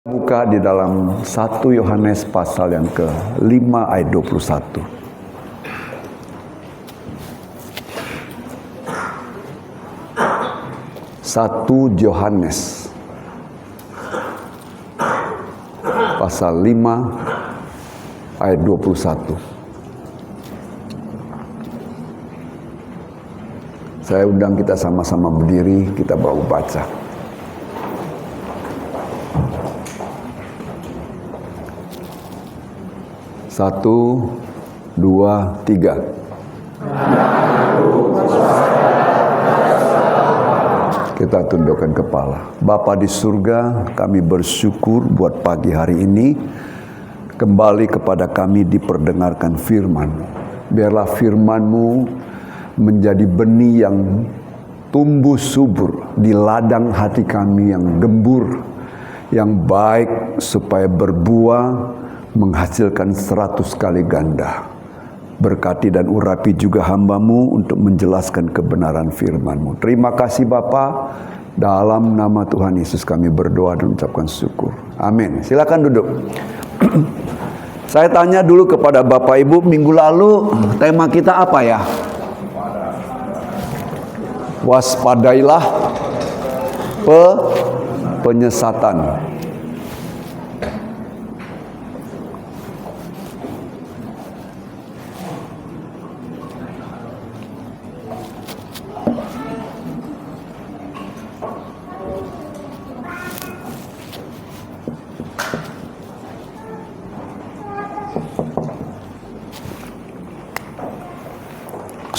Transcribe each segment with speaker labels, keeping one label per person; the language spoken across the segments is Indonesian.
Speaker 1: Buka di dalam 1 Yohanes pasal yang ke-5 ayat 21. Satu Yohanes pasal 5 ayat 21. Saya undang kita sama-sama berdiri, kita baru baca. Satu, dua, tiga. Kita tundukkan kepala. Bapa di surga, kami bersyukur buat pagi hari ini. Kembali kepada kami diperdengarkan firman. Biarlah firman-Mu menjadi benih yang tumbuh subur di ladang hati kami yang gembur, yang baik supaya berbuah, menghasilkan 100 kali ganda. Berkati dan urapi juga hamba-Mu untuk menjelaskan kebenaran firman-Mu. Terima kasih Bapa. Dalam nama Tuhan Yesus kami berdoa dan ucapkan syukur. Amin. Silakan duduk. Saya tanya dulu kepada Bapak Ibu, minggu lalu tema kita apa ya? Waspadailah penyesatan.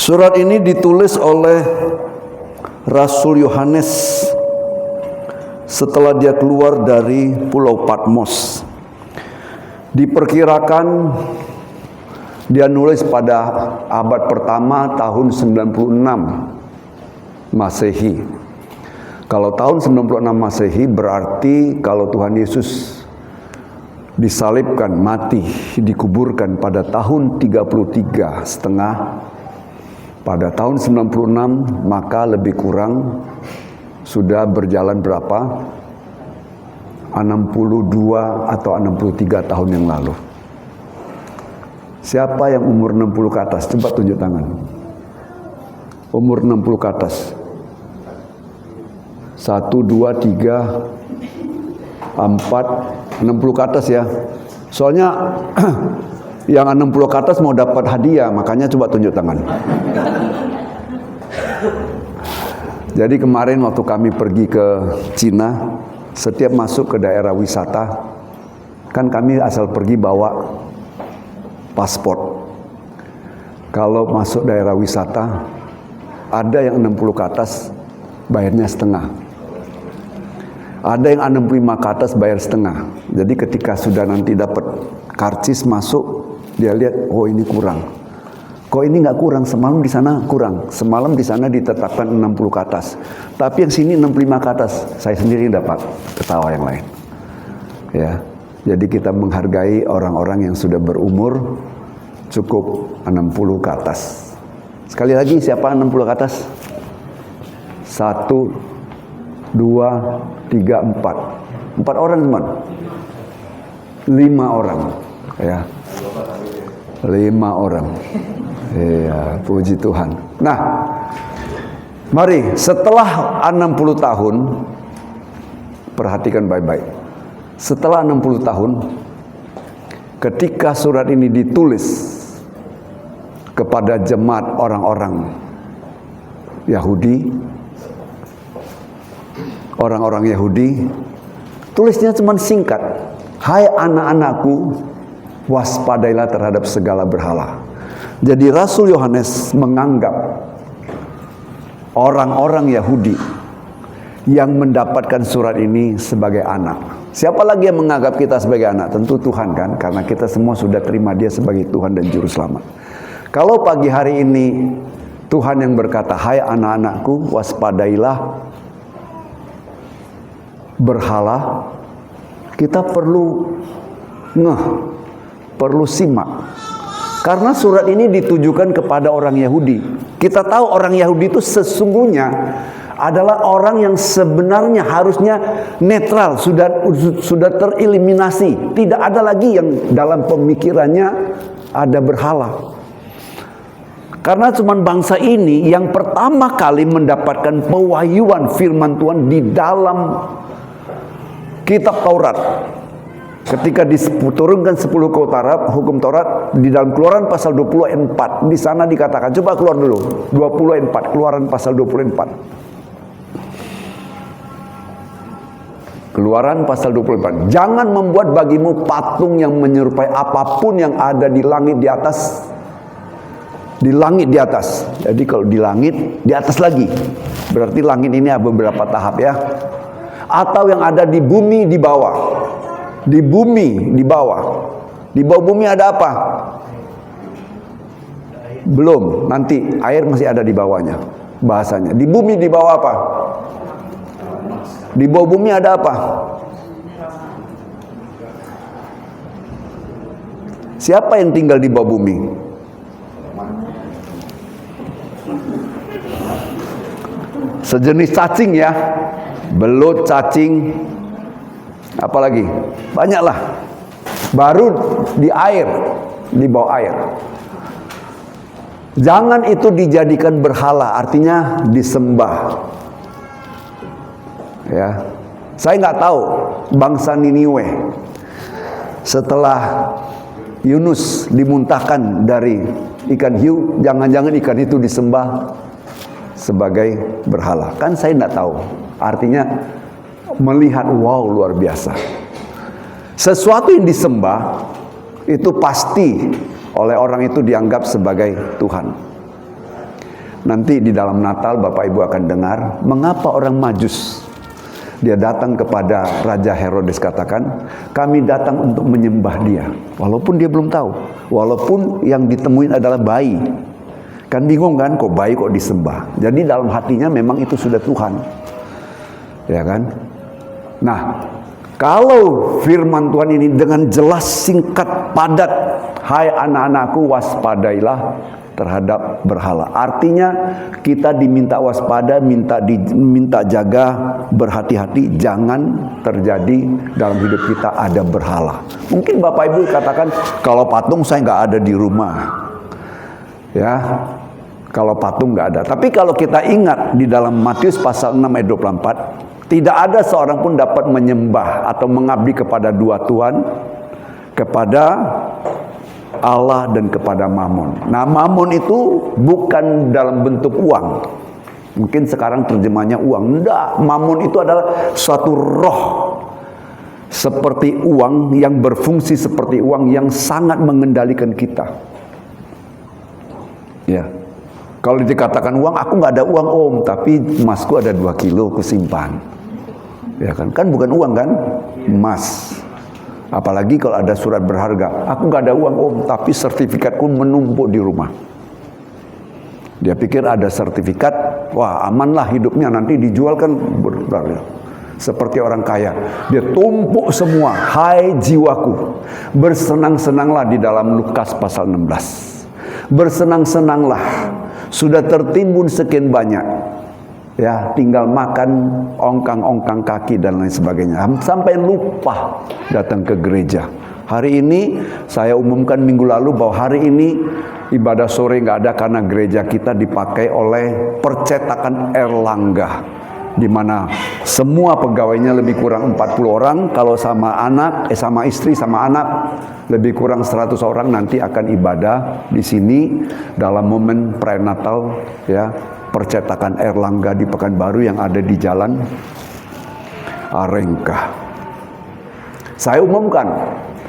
Speaker 1: Surat ini ditulis oleh Rasul Yohanes setelah dia keluar dari Pulau Patmos. Diperkirakan dia nulis pada abad pertama tahun 96 Masehi. Kalau tahun 96 Masehi berarti kalau Tuhan Yesus disalibkan, mati, dikuburkan pada tahun 33 setengah. Pada tahun 96 maka lebih kurang sudah berjalan berapa? 62 atau 63 tahun yang lalu. Siapa yang umur 60 ke atas? Coba tunjuk tangan. Umur 60 ke atas. 1, 2, 3, 4, 60 ke atas ya. Soalnya yang 60 ke atas mau dapat hadiah, makanya coba tunjuk tangan. Jadi kemarin waktu kami pergi ke Cina, setiap masuk ke daerah wisata, kan kami asal pergi bawa paspor. Kalau masuk daerah wisata, ada yang 60 ke atas, bayarnya setengah. Ada yang 65 ke atas bayar setengah. Jadi ketika sudah nanti dapat karcis masuk, dia lihat, oh ini kurang. Kok ini nggak kurang? Semalam di sana kurang. Semalam di sana ditetapkan 60 ke atas. Tapi yang sini 65 ke atas. Saya sendiri dapat ketawa yang lain. Ya, jadi kita menghargai orang-orang yang sudah berumur cukup 60 ke atas. Sekali lagi, siapa 60 ke atas? 1, 2, 3, 4. 4 orang teman. 5 orang. Ya. 5 orang. Iya, puji Tuhan. Nah, mari setelah 60 tahun, perhatikan baik-baik. Setelah 60 tahun, ketika surat ini ditulis kepada jemaat orang-orang Yahudi, tulisnya cuma singkat. Hai anak-anakku, waspadailah terhadap segala berhala. Jadi Rasul Yohanes menganggap orang-orang Yahudi yang mendapatkan surat ini sebagai anak. Siapa lagi yang menganggap kita sebagai anak? Tentu Tuhan kan, karena kita semua sudah terima Dia sebagai Tuhan dan Juru Selamat. Kalau pagi hari ini Tuhan yang berkata, hai anak-anakku, waspadailah berhala, kita perlu perlu simak. Karena surat ini ditujukan kepada orang Yahudi. Kita tahu orang Yahudi itu sesungguhnya adalah orang yang sebenarnya harusnya netral, sudah tereliminasi. Tidak ada lagi yang dalam pemikirannya ada berhala. Karena cuma bangsa ini yang pertama kali mendapatkan pewahyuan firman Tuhan di dalam kitab Taurat. Ketika diturunkan 10 hukum Taurat di dalam Keluaran pasal 24, di sana dikatakan, coba keluar dulu 24, Keluaran pasal 24. Keluaran pasal 24. Jangan membuat bagimu patung yang menyerupai apapun yang ada di langit di atas. Di langit di atas. Jadi kalau di langit, di atas lagi. Berarti langit ini ada beberapa tahap ya. Atau yang ada di bumi di bawah. Di bumi di bawah. Di bawah bumi ada apa? Belum, nanti air masih ada di bawahnya. Bahasanya. Di bumi di bawah apa? Di bawah bumi ada apa? Siapa yang tinggal di bawah bumi? Sejenis cacing ya. Belut, cacing. Apalagi? Banyaklah. Baru di air, di bawah air. Jangan itu dijadikan berhala, artinya disembah. Ya, saya nggak tahu bangsa Niniwe setelah Yunus dimuntahkan dari ikan hiu, jangan-jangan ikan itu disembah sebagai berhala. Kan saya nggak tahu. Artinya melihat, wow, luar biasa. Sesuatu yang disembah itu pasti oleh orang itu dianggap sebagai Tuhan. Nanti di dalam Natal Bapak Ibu akan dengar mengapa orang Majus dia datang kepada Raja Herodes, katakan, kami datang untuk menyembah dia. Walaupun dia belum tahu. Walaupun yang ditemuin adalah bayi. Kan bingung kan, kok bayi kok disembah. Jadi dalam hatinya memang itu sudah Tuhan. Ya kan? Nah, kalau firman Tuhan ini dengan jelas, singkat, padat. Hai anak-anakku, waspadailah terhadap berhala. Artinya kita diminta waspada, minta jaga, berhati-hati, jangan terjadi dalam hidup kita ada berhala. Mungkin Bapak Ibu katakan, kalau patung saya nggak ada di rumah, ya. Kalau patung nggak ada. Tapi kalau kita ingat di dalam Matius pasal 6 ayat 24, tidak ada seorang pun dapat menyembah atau mengabdi kepada dua tuan, kepada Allah dan kepada Mammon. Nah, Mammon itu bukan dalam bentuk uang. Mungkin sekarang terjemahnya uang. Enggak, Mammon itu adalah suatu roh seperti uang, yang berfungsi seperti uang, yang sangat mengendalikan kita. Ya. Kalau dikatakan uang, aku nggak ada uang om, tapi emasku ada 2 kilo kusimpan. Ya kan? Kan bukan uang kan? Emas. Apalagi kalau ada surat berharga. Aku gak ada uang om, tapi sertifikatku menumpuk di rumah. Dia pikir ada sertifikat, wah amanlah hidupnya, nanti dijual kan berharga. Seperti orang kaya. Dia tumpuk semua. Hai jiwaku, bersenang-senanglah di dalam Lukas pasal 16. Bersenang-senanglah. Sudah tertimbun sekian banyak. Ya, tinggal makan ongkang-ongkang kaki dan lain sebagainya. Sampai lupa datang ke gereja. Hari ini saya umumkan minggu lalu bahwa hari ini ibadah sore nggak ada karena gereja kita dipakai oleh percetakan Erlangga, di mana semua pegawainya lebih kurang 40 orang. Kalau sama anak, sama istri, sama anak lebih kurang 100 orang nanti akan ibadah di sini dalam momen prenatal, ya. Percetakan Erlangga di Pekanbaru yang ada di Jalan Arengka. Saya umumkan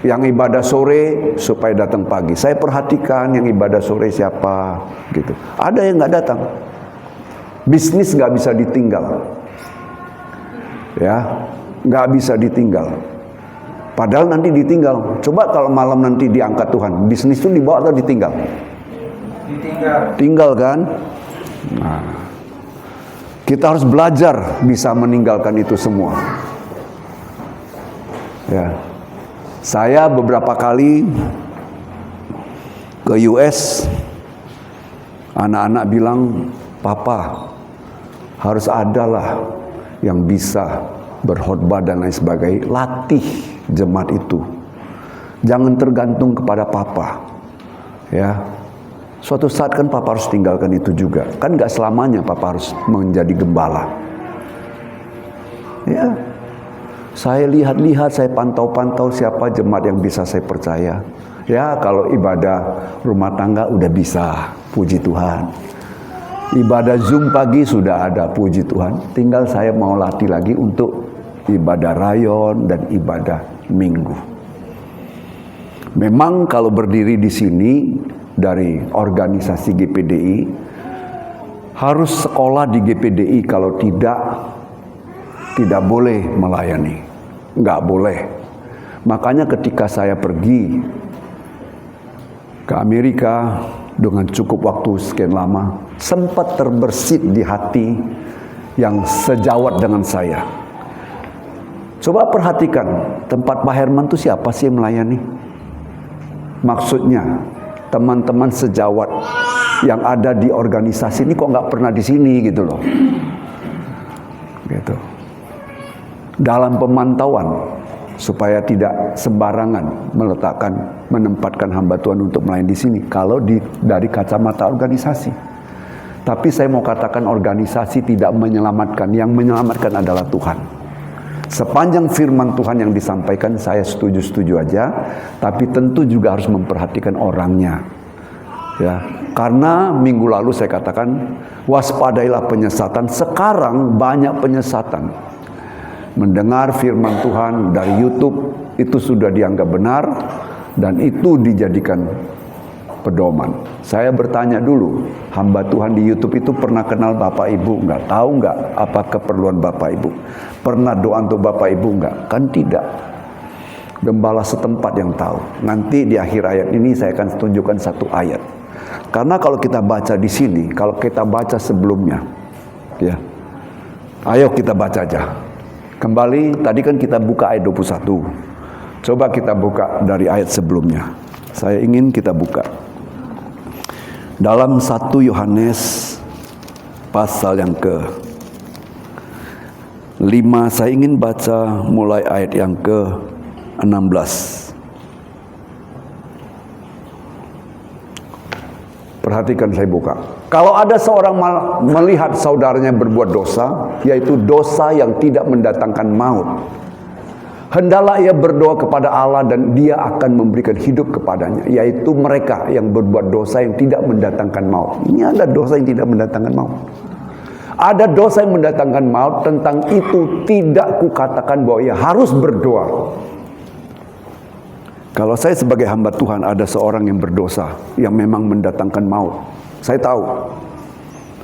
Speaker 1: yang ibadah sore supaya datang pagi. Saya perhatikan yang ibadah sore siapa, gitu. Ada yang nggak datang. Bisnis nggak bisa ditinggal, ya, nggak bisa ditinggal. Padahal nanti ditinggal. Coba kalau malam nanti diangkat Tuhan, bisnis itu dibawa atau ditinggal? Ditinggal. Tinggal kan? Nah, kita harus belajar bisa meninggalkan itu semua. Ya, saya beberapa kali ke US, anak-anak bilang, Papa, Harus adalah yang bisa berkhotbah dan lain sebagainya. Latih jemaat itu. Jangan tergantung kepada papa. Ya. Suatu saat kan papa harus tinggalkan itu juga. Kan gak selamanya papa harus menjadi gembala. Ya. Saya lihat-lihat, saya pantau-pantau siapa jemaat yang bisa saya percaya. Ya, kalau ibadah rumah tangga udah bisa, puji Tuhan. Ibadah Zoom pagi sudah ada, puji Tuhan. Tinggal saya mau latih lagi untuk ibadah rayon dan ibadah minggu. Memang kalau berdiri di sini dari organisasi GPDI, harus sekolah di GPDI, kalau tidak boleh melayani. Nggak boleh. Makanya ketika saya pergi ke Amerika dengan cukup waktu sekian lama, sempat terbersit di hati yang sejawat dengan saya. Coba perhatikan, tempat Pak Herman itu siapa sih yang melayani? Maksudnya, teman-teman sejawat yang ada di organisasi ini kok nggak pernah di sini gitu loh. Gitu. Dalam pemantauan, supaya tidak sembarangan menempatkan hamba Tuhan untuk melayani di sini kalau dari kacamata organisasi. Tapi saya mau katakan organisasi tidak menyelamatkan, yang menyelamatkan adalah Tuhan. Sepanjang firman Tuhan yang disampaikan saya setuju-setuju aja, tapi tentu juga harus memperhatikan orangnya. Ya, karena minggu lalu saya katakan waspadailah penyesatan. Sekarang banyak penyesatan. Mendengar firman Tuhan dari YouTube itu sudah dianggap benar dan itu dijadikan pedoman. Saya bertanya dulu, hamba Tuhan di YouTube itu pernah kenal Bapak Ibu enggak? Tahu enggak apa keperluan Bapak Ibu? Pernah doa untuk Bapak Ibu enggak? Kan tidak. Gembala setempat yang tahu. Nanti di akhir ayat ini saya akan tunjukkan satu ayat. Karena kalau kita baca di sini, kalau kita baca sebelumnya, ya. Ayo kita baca aja. Kembali, tadi kan kita buka ayat 21. Coba kita buka dari ayat sebelumnya. Saya ingin kita buka. Dalam 1 Yohanes pasal yang ke-5, saya ingin baca mulai ayat yang ke-16. Perhatikan, saya buka. Kalau ada seorang melihat saudaranya berbuat dosa, yaitu dosa yang tidak mendatangkan maut, hendaklah ia berdoa kepada Allah dan Dia akan memberikan hidup kepadanya, yaitu mereka yang berbuat dosa yang tidak mendatangkan maut. Ini ada dosa yang tidak mendatangkan maut. Ada dosa yang mendatangkan maut, tentang itu tidak kukatakan bahwa ia harus berdoa. Kalau saya sebagai hamba Tuhan ada seorang yang berdosa yang memang mendatangkan maut, saya tahu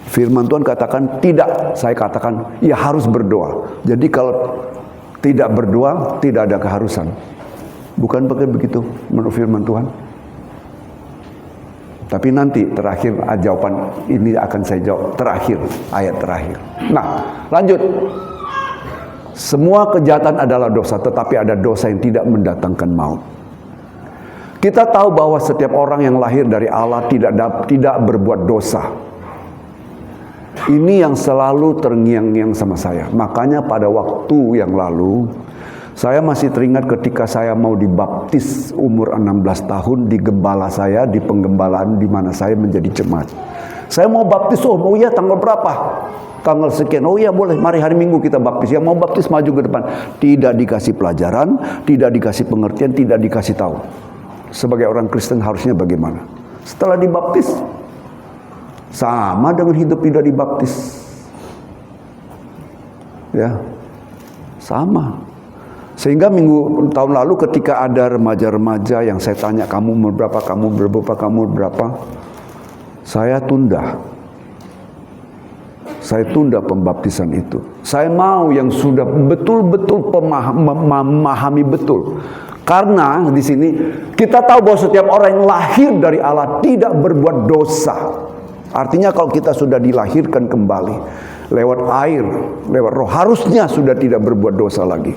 Speaker 1: firman Tuhan katakan tidak, saya katakan ia harus berdoa. Jadi kalau tidak berdoa tidak ada keharusan. Bukan begitu menurut firman Tuhan? Tapi nanti terakhir jawaban ini akan saya jawab terakhir, ayat terakhir. Nah, lanjut. Semua kejahatan adalah dosa, tetapi ada dosa yang tidak mendatangkan maut. Kita tahu bahwa setiap orang yang lahir dari Allah tidak berbuat dosa. Ini yang selalu terngiang-ngiang sama saya. Makanya pada waktu yang lalu, saya masih teringat ketika saya mau dibaptis umur 16 tahun di gembala saya, di penggembalaan di mana saya menjadi jemaat. Saya mau baptis, oh iya tanggal berapa? Tanggal sekian, oh iya boleh, mari hari Minggu kita baptis. Yang mau baptis maju ke depan. Tidak dikasih pelajaran, tidak dikasih pengertian, tidak dikasih tahu. Sebagai orang Kristen harusnya bagaimana? Setelah dibaptis, sama dengan hidup tidak dibaptis. Ya, sama. Sehingga tahun lalu ketika ada remaja-remaja yang saya tanya, kamu umur berapa, kamu berapa, saya tunda. Saya tunda pembaptisan itu. Saya mau yang sudah betul-betul memahami betul. Karena di sini kita tahu bahwa setiap orang yang lahir dari Allah tidak berbuat dosa. Artinya kalau kita sudah dilahirkan kembali lewat air, lewat roh, harusnya sudah tidak berbuat dosa lagi.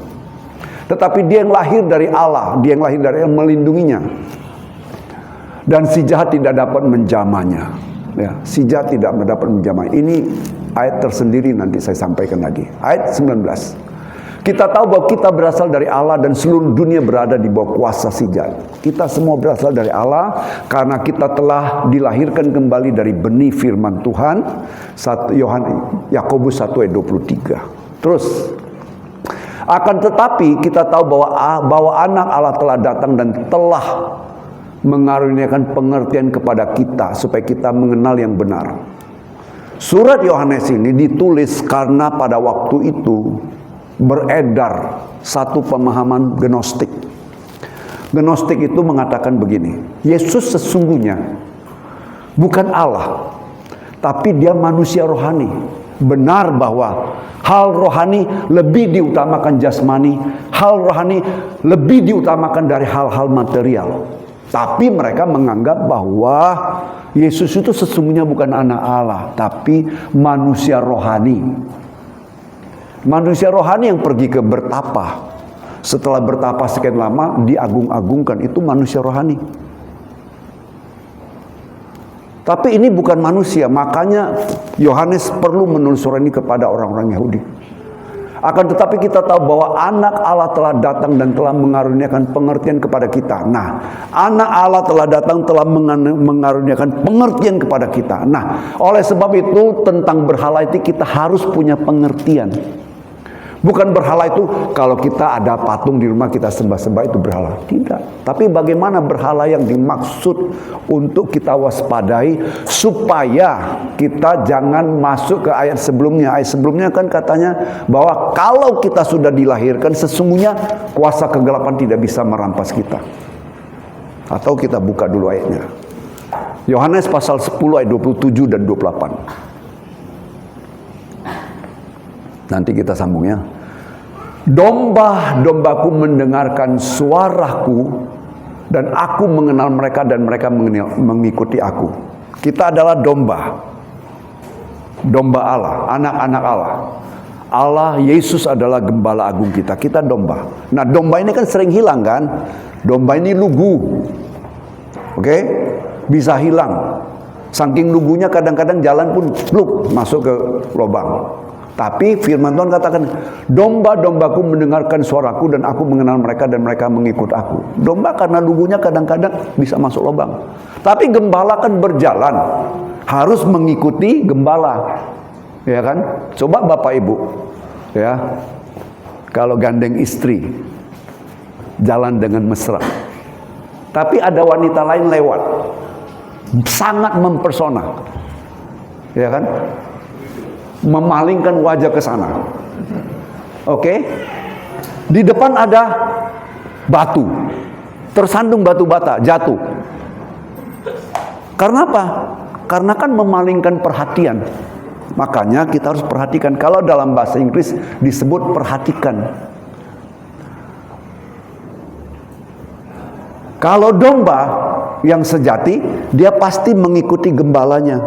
Speaker 1: Tetapi dia yang lahir dari Allah, dia yang lahir dari Allah melindunginya. Dan si jahat tidak dapat menjamahnya. Ya, si jahat tidak dapat menjamahnya. Ini ayat tersendiri nanti saya sampaikan lagi. Ayat 19. Kita tahu bahwa kita berasal dari Allah dan seluruh dunia berada di bawah kuasa si jahat. Kita semua berasal dari Allah karena kita telah dilahirkan kembali dari benih firman Tuhan. Yakobus 1 ayat 23. Terus, akan tetapi kita tahu bahwa anak Allah telah datang dan telah mengaruniakan pengertian kepada kita supaya kita mengenal yang benar. Surat Yohanes ini ditulis karena pada waktu itu beredar satu pemahaman gnostik. Gnostik itu mengatakan begini, Yesus sesungguhnya bukan Allah, tapi dia manusia rohani. Benar bahwa hal rohani lebih diutamakan jasmani, hal rohani lebih diutamakan dari hal-hal material. Tapi mereka menganggap bahwa Yesus itu sesungguhnya bukan anak Allah, tapi manusia rohani. Manusia rohani yang pergi ke bertapa. Setelah bertapa sekian lama, diagung-agungkan. Itu manusia rohani. Tapi ini bukan manusia. Makanya Yohanes perlu menulis surat ini kepada orang-orang Yahudi. Akan tetapi kita tahu bahwa anak Allah telah datang dan telah mengaruniakan pengertian kepada kita. Nah, anak Allah telah datang telah mengaruniakan pengertian kepada kita. Nah, oleh sebab itu tentang berhala itu kita harus punya pengertian. Bukan berhala itu kalau kita ada patung di rumah kita sembah-sembah itu berhala. Tidak. Tapi bagaimana berhala yang dimaksud untuk kita waspadai supaya kita jangan masuk ke ayat sebelumnya. Ayat sebelumnya kan katanya bahwa kalau kita sudah dilahirkan sesungguhnya kuasa kegelapan tidak bisa merampas kita. Atau kita buka dulu ayatnya. Yohanes pasal 10 ayat 27 dan 28. Nanti kita sambung ya. Domba-dombaku mendengarkan suaraku dan aku mengenal mereka dan mereka mengikuti aku. Kita adalah domba. Domba Allah, anak-anak Allah. Allah, Yesus adalah gembala agung kita. Kita domba. Nah, domba ini kan sering hilang kan? Domba ini lugu. Oke? Bisa hilang. Saking lugunya kadang-kadang jalan pun pluk masuk ke lubang. Tapi firman Tuhan katakan, domba-dombaku mendengarkan suaraku dan aku mengenal mereka dan mereka mengikut aku. Domba karena lugunya kadang-kadang bisa masuk lubang. Tapi gembala kan berjalan, harus mengikuti gembala. Ya kan? Coba Bapak Ibu, ya, kalau gandeng istri, jalan dengan mesra. Tapi ada wanita lain lewat, sangat mempersona. Ya kan? Memalingkan wajah ke sana. Oke? Di depan ada batu. Tersandung batu bata, jatuh. Karena apa? Karena kan memalingkan perhatian. Makanya kita harus perhatikan. Kalau dalam bahasa Inggris disebut perhatikan. Kalau domba yang sejati, dia pasti mengikuti gembalanya.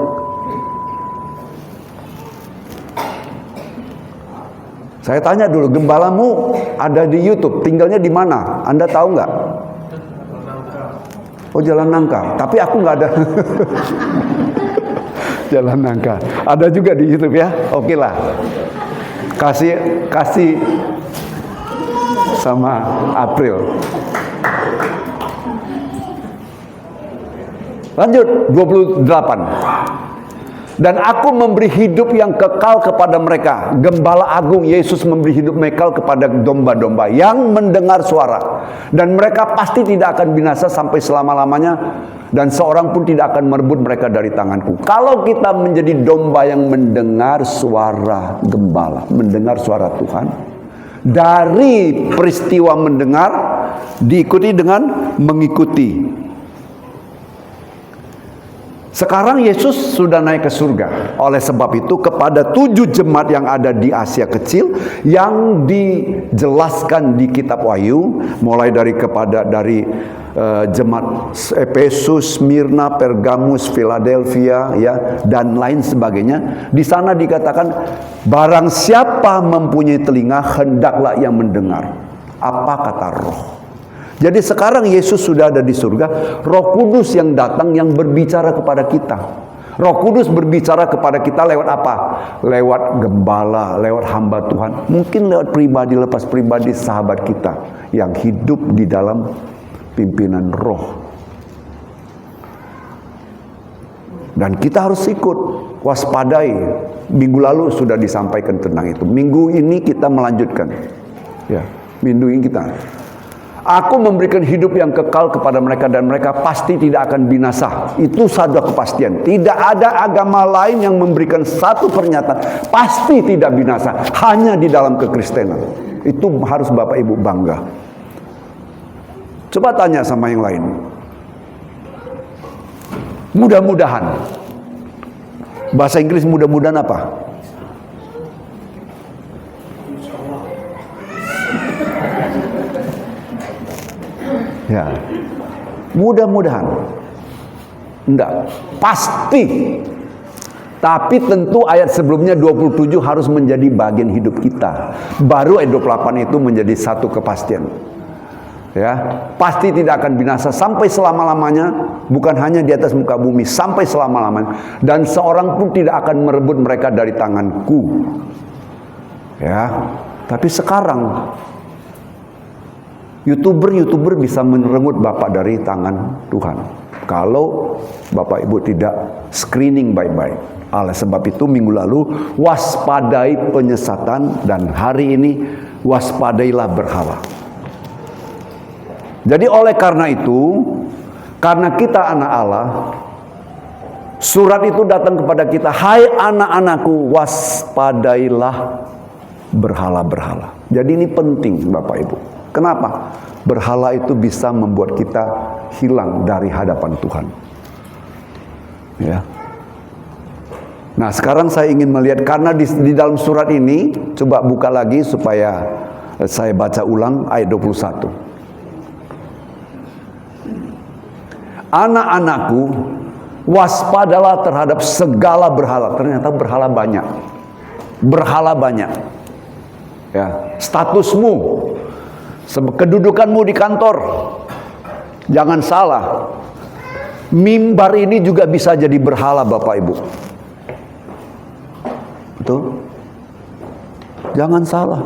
Speaker 1: Saya tanya dulu, gembalamu ada di YouTube, tinggalnya di mana? Anda tahu nggak? Oh, Jalan Nangka. Tapi aku nggak ada. Jalan Nangka. Ada juga di YouTube ya. Oke lah. Kasih sama April. Lanjut 28. Dan aku memberi hidup yang kekal kepada mereka. Gembala agung Yesus memberi hidup kekal kepada domba-domba yang mendengar suara. Dan mereka pasti tidak akan binasa sampai selama-lamanya. Dan seorang pun tidak akan merebut mereka dari tanganku. Kalau kita menjadi domba yang mendengar suara gembala, mendengar suara Tuhan, dari peristiwa mendengar diikuti dengan mengikuti. Sekarang Yesus sudah naik ke surga. Oleh sebab itu kepada 7 jemaat yang ada di Asia Kecil yang dijelaskan di kitab Wahyu, mulai dari jemaat Efesus, Smyrna, Pergamus, Philadelphia ya dan lain sebagainya. Di sana dikatakan barang siapa mempunyai telinga hendaklah ia mendengar apa kata Roh. Jadi sekarang Yesus sudah ada di surga, Roh Kudus yang datang yang berbicara kepada kita. Roh Kudus berbicara kepada kita lewat apa? Lewat gembala, lewat hamba Tuhan. Mungkin lewat pribadi, lepas pribadi sahabat kita yang hidup di dalam pimpinan roh. Dan kita harus ikut, waspadai. Minggu lalu sudah disampaikan tentang itu. Minggu ini kita melanjutkan. Ya, minggu ini kita. Aku memberikan hidup yang kekal kepada mereka dan mereka pasti tidak akan binasa. Itu satu kepastian. Tidak ada agama lain yang memberikan satu pernyataan pasti tidak binasa. Hanya di dalam kekristenan. Itu harus Bapak Ibu bangga. Coba tanya sama yang lain. Mudah-mudahan. Bahasa Inggris mudah-mudahan apa? Ya, mudah-mudahan. Enggak, pasti. Tapi tentu ayat sebelumnya 27 harus menjadi bagian hidup kita. Baru ayat 28 itu menjadi satu kepastian. Ya, pasti tidak akan binasa sampai selama-lamanya, bukan hanya di atas muka bumi, sampai selama-lamanya. Dan seorang pun tidak akan merebut mereka dari tanganku. Ya, tapi sekarang YouTuber bisa merenggut Bapak dari tangan Tuhan. Kalau Bapak Ibu tidak screening baik-baik. Oleh sebab itu minggu lalu waspadai penyesatan dan hari ini waspadailah berhala. Jadi oleh karena itu, karena kita anak Allah, surat itu datang kepada kita, hai anak-anakku, waspadailah berhala-berhala. Jadi ini penting Bapak Ibu. Kenapa? Berhala itu bisa membuat kita hilang dari hadapan Tuhan. Ya. Nah, sekarang saya ingin melihat karena di dalam surat ini, coba buka lagi supaya saya baca ulang ayat 21. Anak-anakku, waspadalah terhadap segala berhala. Ternyata berhala banyak. Berhala banyak. Ya, statusmu, kedudukanmu di kantor, jangan salah. Mimbar ini juga bisa jadi berhala Bapak Ibu. Betul? Jangan salah.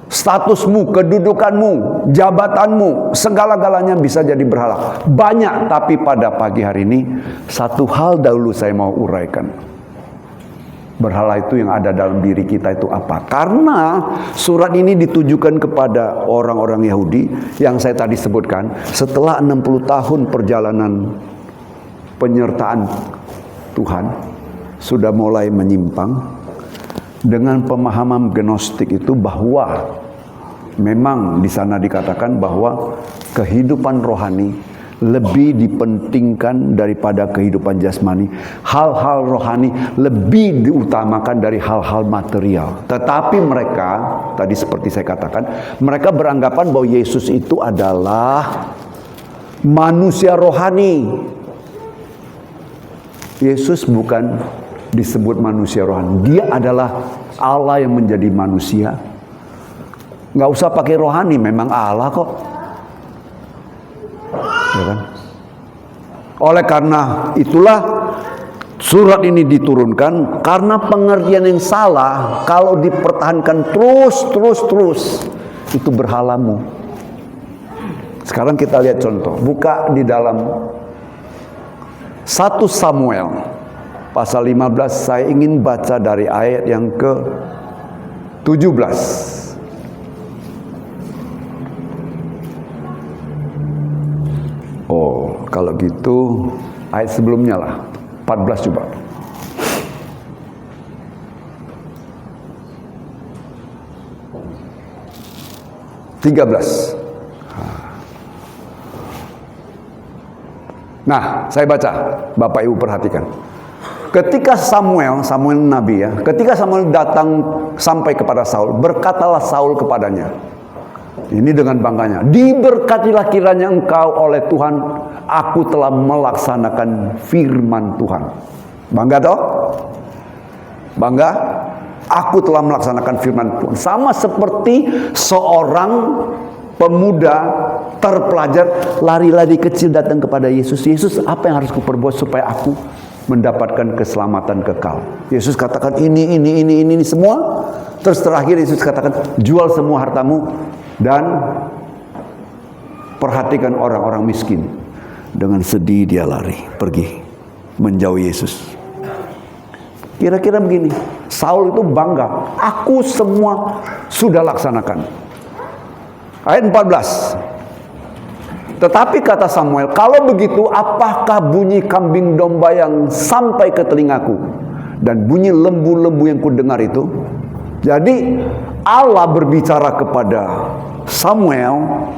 Speaker 1: Statusmu, kedudukanmu, jabatanmu, segala-galanya bisa jadi berhala. Banyak, tapi pada pagi hari ini satu hal dahulu saya mau uraikan. Berhala itu yang ada dalam diri kita itu apa? Karena surat ini ditujukan kepada orang-orang Yahudi yang saya tadi sebutkan. Setelah 60 tahun perjalanan penyertaan Tuhan, sudah mulai menyimpang dengan pemahaman gnostik itu bahwa memang di sana dikatakan bahwa kehidupan rohani lebih dipentingkan daripada kehidupan jasmani. Hal-hal rohani lebih diutamakan dari hal-hal material. Tetapi mereka, tadi seperti saya katakan, mereka beranggapan bahwa Yesus itu adalah manusia rohani. Yesus bukan disebut manusia rohani. Dia adalah Allah yang menjadi manusia. Nggak usah pakai rohani, memang Allah kok. Ya kan? Oleh karena itulah surat ini diturunkan karena pengertian yang salah kalau dipertahankan terus itu berhalamu. Sekarang kita lihat contoh. Buka di dalam 1 Samuel pasal 15. Saya ingin baca dari ayat yang ke-17. Oh, kalau gitu ayat sebelumnya lah, 14 coba. Nah, saya baca, Bapak Ibu perhatikan. Ketika Samuel Nabi ya, ketika Samuel datang sampai kepada Saul, berkatalah Saul kepadanya. Ini dengan bangganya, diberkatilah kiranya engkau oleh Tuhan, aku telah melaksanakan firman Tuhan. Bangga toh? Bangga? Aku telah melaksanakan firman Tuhan. Sama seperti seorang pemuda terpelajar lari-lari kecil datang kepada Yesus. Yesus, apa yang harus kuperbuat supaya aku mendapatkan keselamatan kekal? Yesus katakan ini semua. Terus terakhir Yesus katakan, jual semua hartamu dan perhatikan orang-orang miskin. Dengan sedih dia lari, pergi menjauhi Yesus. Kira-kira begini, Saul itu bangga, aku semua sudah laksanakan. Ayat 14. Tetapi kata Samuel, kalau begitu apakah bunyi kambing domba yang sampai ke telingaku dan bunyi lembu-lembu yang kudengar itu? Jadi Allah berbicara kepada Samuel,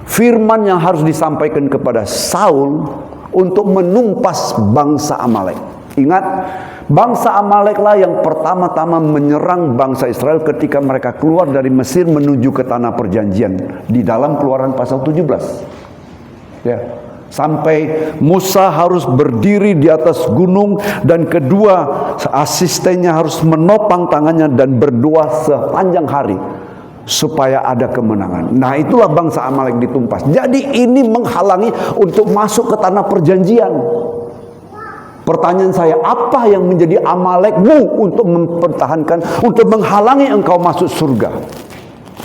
Speaker 1: firman yang harus disampaikan kepada Saul untuk menumpas bangsa Amalek. Ingat, bangsa Amaleklah yang pertama-tama menyerang bangsa Israel ketika mereka keluar dari Mesir menuju ke tanah perjanjian di dalam Keluaran pasal 17. Ya, sampai Musa harus berdiri di atas gunung dan kedua asistennya harus menopang tangannya dan berdoa sepanjang hari supaya ada kemenangan. Nah, itulah bangsa Amalek ditumpas. Jadi ini menghalangi untuk masuk ke tanah perjanjian. Pertanyaan saya, apa yang menjadi Amalekmu untuk mempertahankan, untuk menghalangi engkau masuk surga,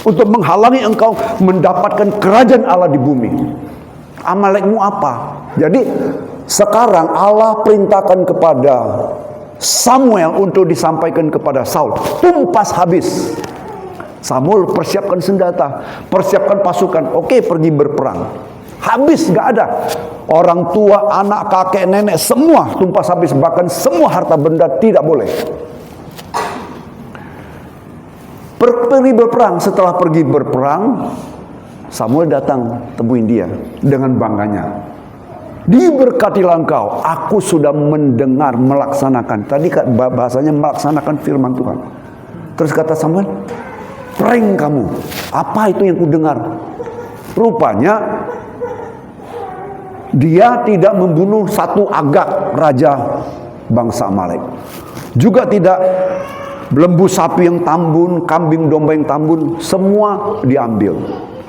Speaker 1: untuk menghalangi engkau mendapatkan kerajaan Allah di bumi? Amalekmu apa? Jadi sekarang Allah perintahkan kepada Samuel untuk disampaikan kepada Saul, tumpas habis. Samuel persiapkan senjata, persiapkan pasukan, oke, pergi berperang. Habis, gak ada. Orang tua, anak, kakek, nenek, semua tumpas habis. Bahkan semua harta benda tidak boleh. Pergi berperang. Setelah pergi berperang, Samuel datang temuin dia dengan bangganya. Diberkatilah engkau, aku sudah mendengar, melaksanakan. Tadi bahasanya melaksanakan firman Tuhan. Terus kata Samuel, prank kamu, apa itu yang kudengar? Rupanya dia tidak membunuh satu Agag, raja bangsa Amalek. Juga tidak lembu sapi yang tambun, kambing domba yang tambun, semua diambil.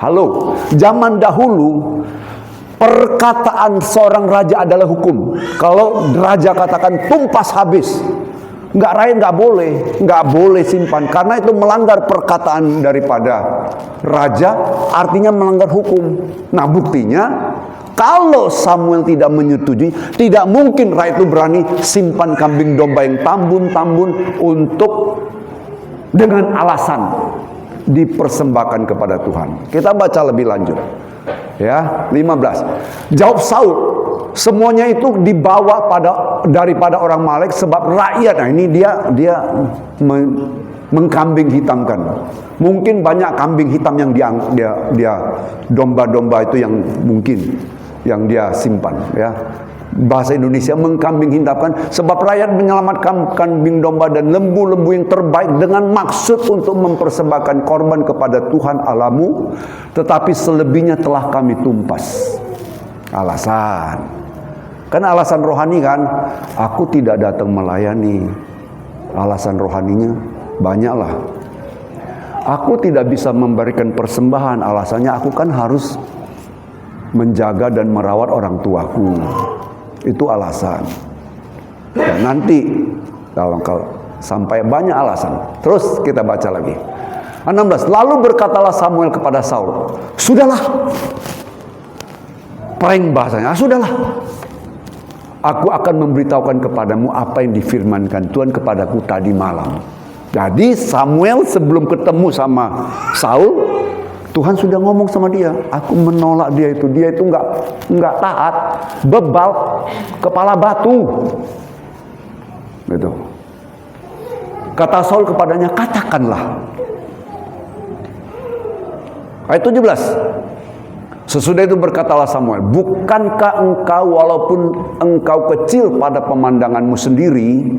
Speaker 1: Halo, zaman dahulu perkataan seorang raja adalah hukum. Kalau raja katakan tumpas habis, nggak boleh simpan, karena itu melanggar perkataan daripada raja, artinya melanggar hukum. Nah, buktinya kalau Samuel tidak menyetujui, tidak mungkin rakyat itu berani simpan kambing domba yang tambun-tambun untuk dengan alasan dipersembahkan kepada Tuhan. Kita baca lebih lanjut. Ya, 15. Jawab Saul, semuanya itu dibawa daripada orang Amalek sebab rakyat. Nah, ini dia mengkambing hitamkan. Mungkin banyak kambing hitam yang dia domba-domba itu yang mungkin yang dia simpan, ya. Bahasa Indonesia mengkambing hitamkan sebab rakyat menyelamatkan kambing domba dan lembu-lembu yang terbaik dengan maksud untuk mempersembahkan korban kepada Tuhan Allahmu, tetapi selebihnya telah kami tumpas. Alasan, kan alasan rohani kan, aku tidak datang melayani. Alasan rohaninya banyaklah. Aku tidak bisa memberikan persembahan, alasannya aku kan harus menjaga dan merawat orang tuaku. Itu alasan. Dan nanti kalau sampai banyak alasan. Terus kita baca lagi. 16. Lalu berkatalah Samuel kepada Saul, sudahlah. Prank bahasanya, sudahlah. Aku akan memberitahukan kepadamu apa yang difirmankan Tuhan kepadaku tadi malam. Jadi Samuel sebelum ketemu sama Saul, Tuhan sudah ngomong sama dia, aku menolak dia itu nggak taat, bebal, kepala batu, gitu. Kata Saul kepadanya, katakanlah. Ayat 17. Sesudah itu berkatalah Samuel, bukankah engkau walaupun engkau kecil pada pemandanganmu sendiri,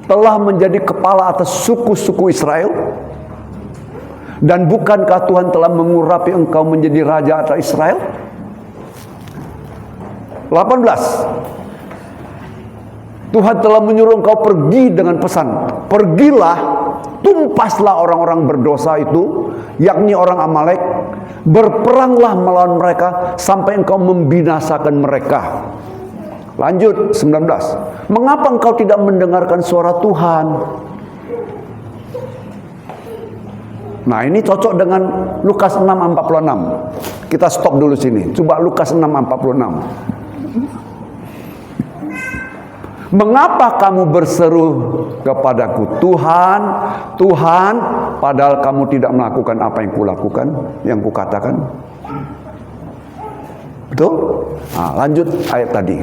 Speaker 1: telah menjadi kepala atas suku-suku Israel? Dan bukankah Tuhan telah mengurapi engkau menjadi raja atas Israel? 18. Tuhan telah menyuruh engkau pergi dengan pesan, pergilah, tumpaslah orang-orang berdosa itu, yakni orang Amalek, berperanglah melawan mereka sampai engkau membinasakan mereka. Lanjut 19. Mengapa engkau tidak mendengarkan suara Tuhan? Nah, ini cocok dengan Lukas 6:46. Kita stop dulu sini. Coba Lukas 6:46. Mengapa kamu berseru kepadaku, Tuhan, Tuhan, padahal kamu tidak melakukan apa yang kulakukan, yang kukatakan? Betul? Nah, lanjut ayat tadi.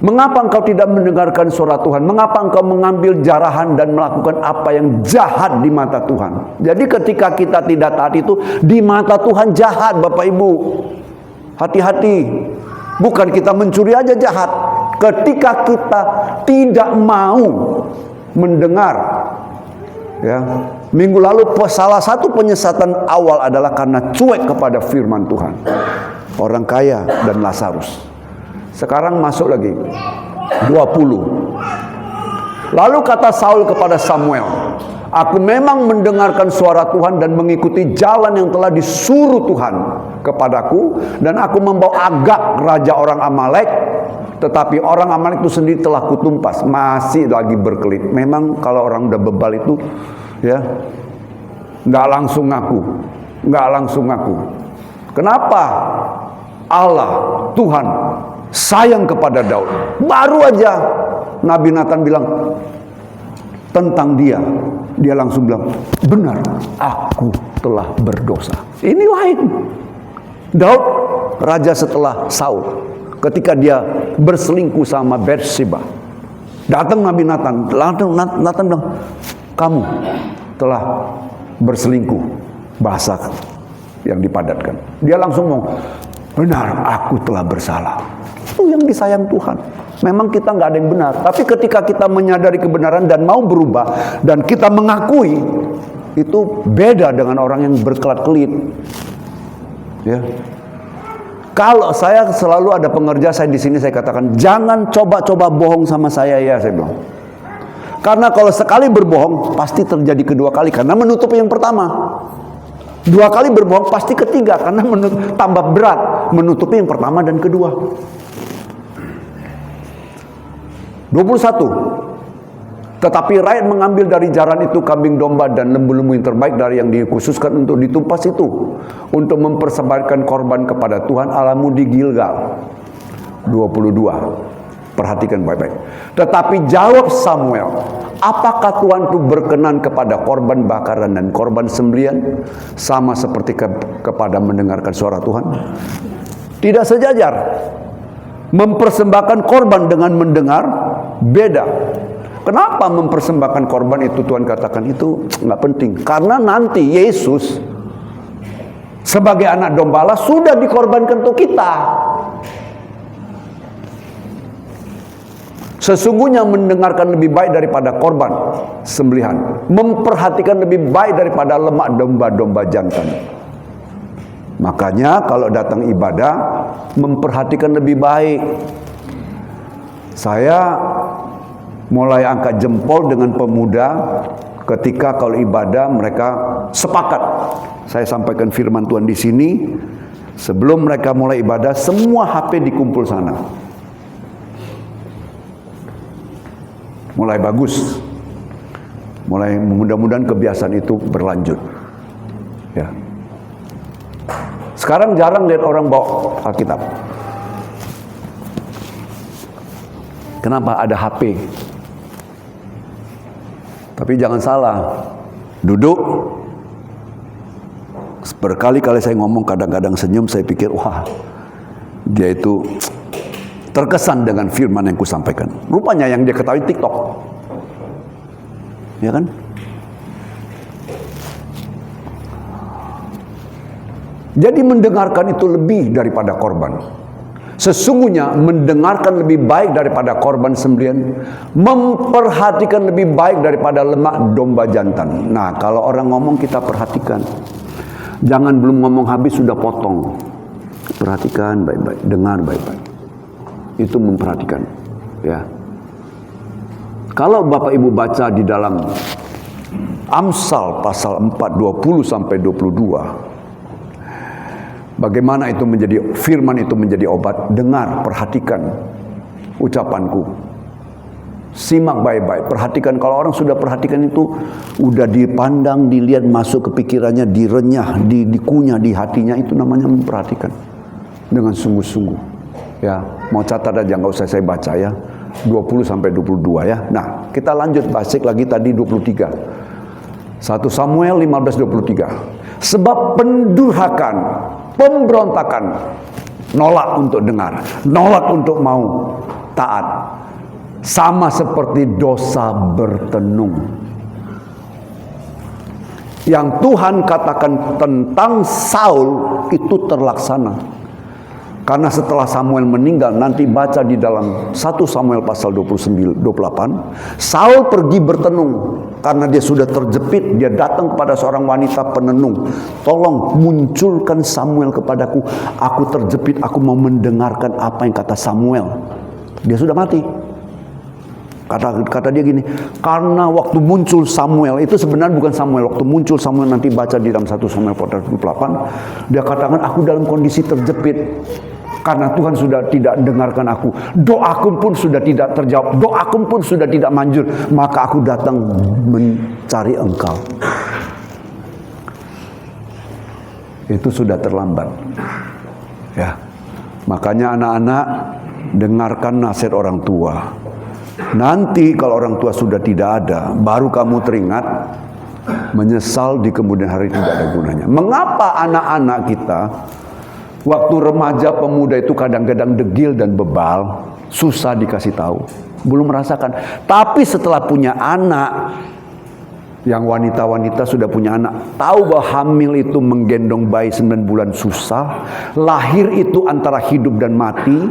Speaker 1: Mengapa engkau tidak mendengarkan suara Tuhan? Mengapa engkau mengambil jarahan dan melakukan apa yang jahat di mata Tuhan? Jadi ketika kita tidak taat itu, di mata Tuhan jahat, Bapak Ibu. Hati-hati. Bukan kita mencuri aja jahat. Ketika kita tidak mau mendengar, ya, minggu lalu salah satu penyesatan awal adalah karena cuek kepada firman Tuhan. Orang kaya dan Lazarus. Sekarang masuk lagi 20. Lalu kata Saul kepada Samuel, aku memang mendengarkan suara Tuhan dan mengikuti jalan yang telah disuruh Tuhan kepadaku, dan aku membawa Agag raja orang Amalek, tetapi orang Amalek itu sendiri telah kutumpas. Masih lagi berkelit. Memang kalau orang udah bebal itu, ya, nggak langsung ngaku. Kenapa? Allah, Tuhan sayang kepada Daud. Baru aja Nabi Nathan bilang tentang dia langsung bilang, benar, aku telah berdosa. Ini lain. Daud, raja setelah Saul, ketika dia berselingkuh sama Bathsheba, datang Nabi Nathan. Nathan bilang, kamu telah berselingkuh. Bahasa yang dipadatkan. Dia langsung ngomong, benar, aku telah bersalah. Itu yang disayang Tuhan. Memang kita nggak ada yang benar, tapi ketika kita menyadari kebenaran dan mau berubah dan kita mengakui, itu beda dengan orang yang berkelat-kelit. Ya. Kalau saya selalu ada pengerja saya di sini, saya katakan jangan coba-coba bohong sama saya ya, saya bilang. Karena kalau sekali berbohong pasti terjadi kedua kali karena menutupi yang pertama. Dua kali berbohong pasti ketiga karena tambah berat menutupi yang pertama dan kedua. 21. Tetapi rakyat mengambil dari jaran itu kambing domba dan lembu-lembu yang terbaik dari yang dikhususkan untuk ditumpas itu, untuk mempersembahkan korban kepada Tuhan Allahmu di Gilgal. 22. Perhatikan baik-baik. Tetapi jawab Samuel, apakah Tuhan itu berkenan kepada korban bakaran dan korban sembelian sama seperti kepada mendengarkan suara Tuhan? Tidak sejajar. Mempersembahkan korban dengan mendengar beda. Kenapa mempersembahkan korban itu Tuhan katakan itu nggak penting? Karena nanti Yesus sebagai anak domba Allah sudah dikorbankan untuk kita. Sesungguhnya mendengarkan lebih baik daripada korban sembelihan, memperhatikan lebih baik daripada lemak domba-domba jantan. Makanya kalau datang ibadah memperhatikan lebih baik. Saya mulai angkat jempol dengan pemuda ketika kalau ibadah mereka sepakat. Saya sampaikan firman Tuhan di sini. Sebelum mereka mulai ibadah, semua HP dikumpul sana. Mulai bagus. Mulai mudah-mudahan kebiasaan itu berlanjut. Ya. Sekarang jarang lihat orang bawa Alkitab. Kenapa? Ada HP. Tapi jangan salah, duduk. Berkali-kali saya ngomong, kadang-kadang senyum, saya pikir, wah, dia itu terkesan dengan firman yang kusampaikan. Rupanya yang dia ketahui TikTok. Ya kan? Jadi mendengarkan itu lebih daripada korban. Sesungguhnya mendengarkan lebih baik daripada korban sembelian, memperhatikan lebih baik daripada lemak domba jantan. Nah, kalau orang ngomong kita perhatikan. Jangan belum ngomong habis sudah potong. Perhatikan baik-baik, dengar baik-baik. itu memperhatikan. Ya. Kalau Bapak Ibu baca di dalam Amsal pasal 4, 20 sampai 22, bagaimana itu menjadi firman itu menjadi obat. Dengar, perhatikan ucapanku. Simak baik-baik, perhatikan. Kalau orang sudah perhatikan itu, udah dipandang, dilihat, masuk ke pikirannya, direnyah, dikunyah di hatinya, itu namanya memperhatikan dengan sungguh-sungguh. Ya, mau catat aja, nggak usah saya baca ya. 20 sampai 22 ya. Nah, kita lanjut basic lagi tadi 23. 1 Samuel 15:23. Sebab pendurhakan, pemberontakan, nolak untuk dengar, nolak untuk mau taat, sama seperti dosa bertenung. Yang Tuhan katakan tentang Saul itu terlaksana. Karena setelah Samuel meninggal, nanti baca di dalam 1 Samuel pasal 28, Saul pergi bertenung. Karena dia sudah terjepit, dia datang kepada seorang wanita penenung. Tolong munculkan Samuel kepadaku. Aku terjepit, aku mau mendengarkan apa yang kata Samuel. Dia sudah mati. Kata dia gini, karena waktu muncul Samuel, itu sebenarnya bukan Samuel. Waktu muncul Samuel, nanti baca di dalam 1 Samuel pasal 28, dia katakan, aku dalam kondisi terjepit. Karena Tuhan sudah tidak dengarkan aku. Doaku pun sudah tidak terjawab. Doaku pun sudah tidak manjur. Maka aku datang mencari engkau. Itu sudah terlambat. Ya. Makanya anak-anak, dengarkan nasihat orang tua. Nanti kalau orang tua sudah tidak ada, baru kamu teringat, menyesal di kemudian hari tidak ada gunanya. Mengapa anak-anak kita waktu remaja pemuda itu kadang-kadang degil dan bebal, susah dikasih tahu, belum merasakan. Tapi setelah punya anak, yang wanita-wanita sudah punya anak, tahu bahwa hamil itu menggendong bayi 9 bulan susah, lahir itu antara hidup dan mati,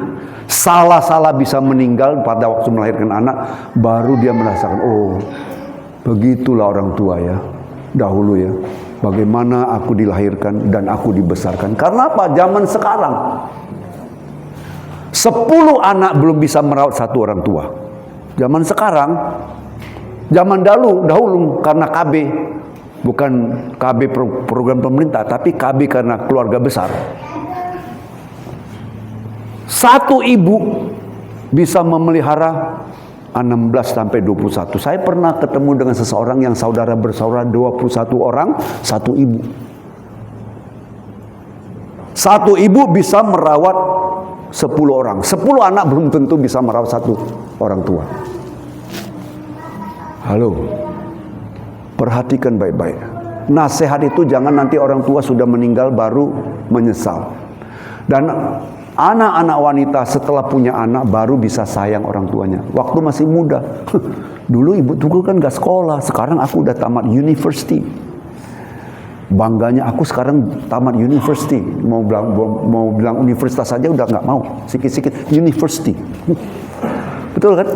Speaker 1: salah-salah bisa meninggal pada waktu melahirkan anak, baru dia merasakan, oh begitulah orang tua ya, dahulu ya. Bagaimana aku dilahirkan dan aku dibesarkan. Karena apa? Zaman sekarang 10 anak belum bisa merawat satu orang tua. Zaman sekarang, zaman dahulu karena KB, bukan KB program pemerintah, tapi KB karena keluarga besar. Satu ibu bisa memelihara 16 sampai 21. Saya pernah ketemu dengan seseorang yang saudara bersaudara 21 orang, satu ibu. Satu ibu bisa merawat 10 orang. 10 anak belum tentu bisa merawat satu orang tua. Halo. Perhatikan baik-baik. Nasihat itu jangan nanti orang tua sudah meninggal baru menyesal. Dan anak-anak wanita setelah punya anak baru bisa sayang orang tuanya. Waktu masih muda. Dulu ibu tuku kan gak sekolah. Sekarang aku udah tamat university. Bangganya aku sekarang tamat university. Mau bilang universitas saja udah gak mau. Sikit-sikit university. Betul kan?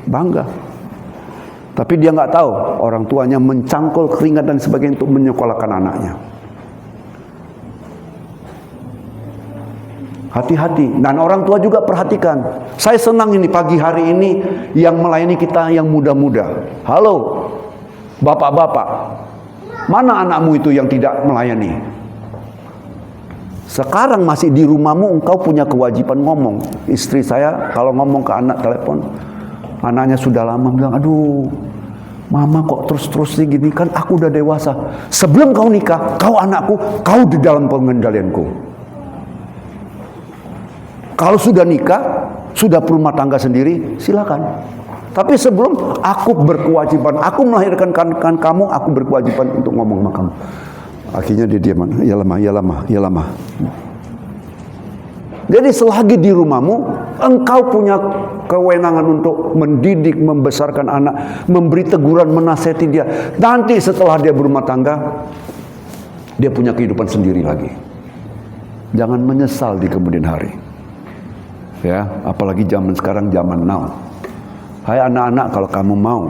Speaker 1: Bangga. Tapi dia gak tahu orang tuanya mencangkul keringat dan sebagainya untuk menyekolahkan anaknya. Hati-hati. Dan orang tua juga perhatikan. Saya senang ini pagi hari ini yang melayani kita yang muda-muda. Halo, bapak-bapak. Mana anakmu itu yang tidak melayani? Sekarang masih di rumahmu, engkau punya kewajiban ngomong. Istri saya kalau ngomong ke anak telepon, anaknya sudah lama bilang, aduh, mama kok terus-terus gini, kan aku udah dewasa. Sebelum kau nikah, kau anakku, kau di dalam pengendalianku. Kalau sudah nikah, sudah berumah tangga sendiri, silakan. Tapi sebelum, aku berkewajiban, aku melahirkan kamu, aku berkewajiban untuk ngomong sama kamu. Akhirnya dia diam. Ya lama. Jadi selagi di rumahmu, engkau punya kewenangan untuk mendidik, membesarkan anak, memberi teguran, menasihati dia. Nanti setelah dia berumah tangga, dia punya kehidupan sendiri lagi. Jangan menyesal di kemudian hari. Ya, apalagi zaman sekarang, zaman now. Hai anak-anak, kalau kamu mau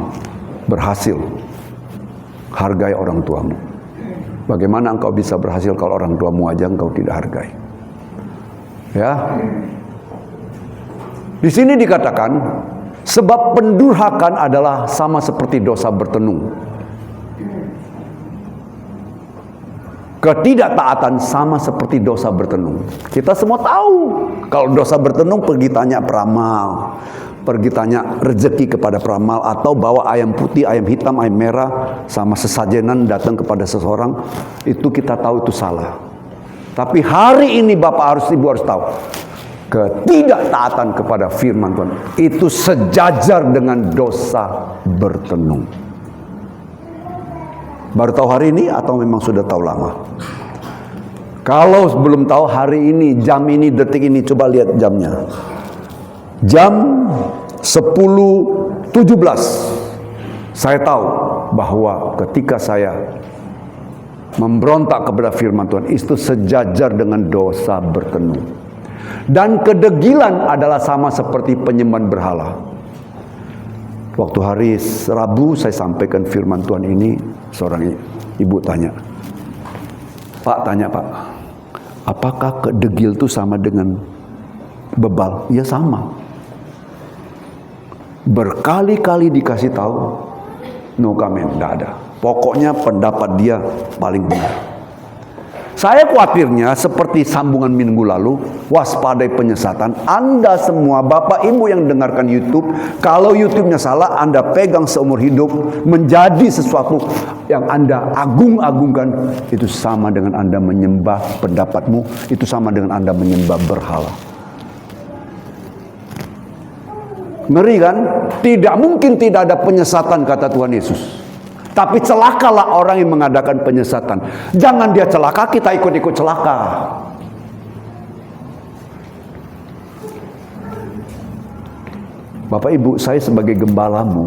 Speaker 1: berhasil, hargai orang tuamu. Bagaimana engkau bisa berhasil kalau orang tuamu aja engkau tidak hargai? Ya. Di sini dikatakan, sebab pendurhakaan adalah sama seperti dosa bertenung. Ketidaktaatan sama seperti dosa bertenung. Kita semua tahu, kalau dosa bertenung pergi tanya peramal, pergi tanya rezeki kepada peramal, atau bawa ayam putih, ayam hitam, ayam merah sama sesajenan datang kepada seseorang. Itu kita tahu itu salah. Tapi hari ini Bapak Ibu harus tahu, ketidaktaatan kepada firman Tuhan itu sejajar dengan dosa bertenung. Baru tahu hari ini atau memang sudah tahu lama? Kalau belum tahu hari ini, jam ini, detik ini, coba lihat jamnya. Jam 10.17. Saya tahu bahwa ketika saya memberontak kepada firman Tuhan, itu sejajar dengan dosa bertenung. Dan kedegilan adalah sama seperti penyembahan berhala. Waktu hari Rabu saya sampaikan firman Tuhan ini, seorang ibu tanya, Pak, apakah kedegil itu sama dengan bebal? Ya sama. Berkali-kali dikasih tahu, no comment, tidak ada. Pokoknya pendapat dia paling benar. Saya khawatirnya seperti sambungan minggu lalu, waspadai penyesatan. Anda semua, Bapak Ibu yang dengarkan YouTube, kalau YouTube-nya salah, Anda pegang seumur hidup, menjadi sesuatu yang Anda agung-agungkan, itu sama dengan Anda menyembah pendapatmu, itu sama dengan Anda menyembah berhala. Ngeri kan? Tidak mungkin tidak ada penyesatan, kata Tuhan Yesus. Tapi celakalah orang yang mengadakan penyesatan. Jangan dia celaka, kita ikut-ikut celaka. Bapak Ibu, saya sebagai gembalamu,